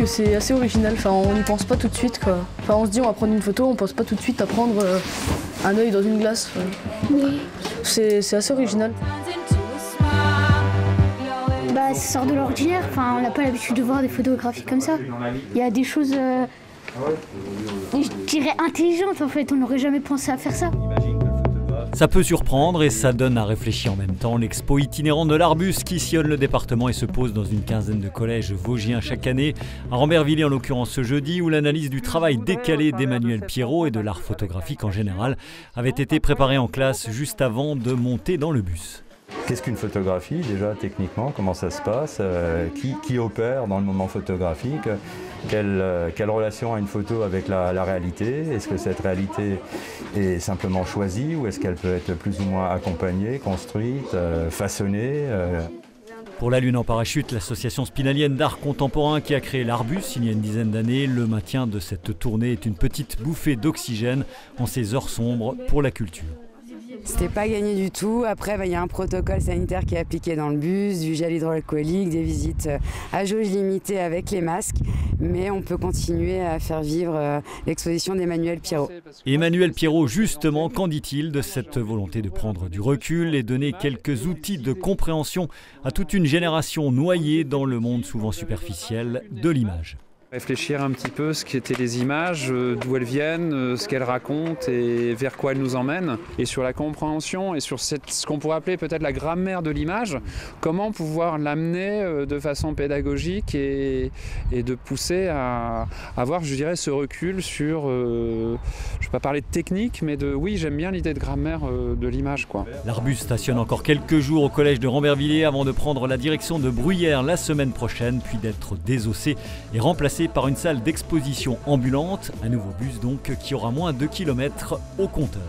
que c'est assez original, enfin, on n'y pense pas tout de suite, quoi. Enfin, on se dit on va prendre une photo, on pense pas tout de suite à prendre un œil dans une glace. Oui. C'est assez original. Bah, ça sort de l'ordinaire, enfin, on n'a pas l'habitude de voir des photographies comme ça. Il y a des choses, je dirais, intelligentes en fait, on n'aurait jamais pensé à faire ça. Ça peut surprendre et ça donne à réfléchir en même temps. L'expo itinérante de l'Arbus qui sillonne le département et se pose dans une quinzaine de collèges vosgiens chaque année. À Rambervillers en l'occurrence ce jeudi, où l'analyse du travail décalé d'Emmanuel Pierrot et de l'art photographique en général avait été préparée en classe juste avant de monter dans le bus. Qu'est-ce qu'une photographie déjà techniquement? Comment ça se passe? Qui opère dans le moment photographique? Quelle relation a une photo avec la réalité? Est-ce que cette réalité est simplement choisie ou est-ce qu'elle peut être plus ou moins accompagnée, construite, façonnée? Pour la Lune en parachute, l'association spinalienne d'art contemporain qui a créé l'Arbus il y a une dizaine d'années, le maintien de cette tournée est une petite bouffée d'oxygène en ces heures sombres pour la culture. C'était pas gagné du tout. Après, il y a un protocole sanitaire qui est appliqué dans le bus, du gel hydroalcoolique, des visites à jauge limitée avec les masques. Mais on peut continuer à faire vivre l'exposition d'Emmanuel Pierrot. Emmanuel Pierrot, justement, qu'en dit-il de cette volonté de prendre du recul et donner quelques outils de compréhension à toute une génération noyée dans le monde souvent superficiel de l'image? Réfléchir un petit peu ce qu'étaient les images, d'où elles viennent, ce qu'elles racontent et vers quoi elles nous emmènent. Et sur la compréhension et sur ce qu'on pourrait appeler peut-être la grammaire de l'image, comment pouvoir l'amener de façon pédagogique et de pousser à avoir, je dirais, ce recul sur, je ne vais pas parler de technique, mais oui, j'aime bien l'idée de grammaire de l'image, quoi. L'Arbus stationne encore quelques jours au collège de Rambervillers avant de prendre la direction de Bruyères la semaine prochaine, puis d'être désossé et remplacé par une salle d'exposition ambulante, un nouveau bus donc qui aura moins de kilomètres au compteur.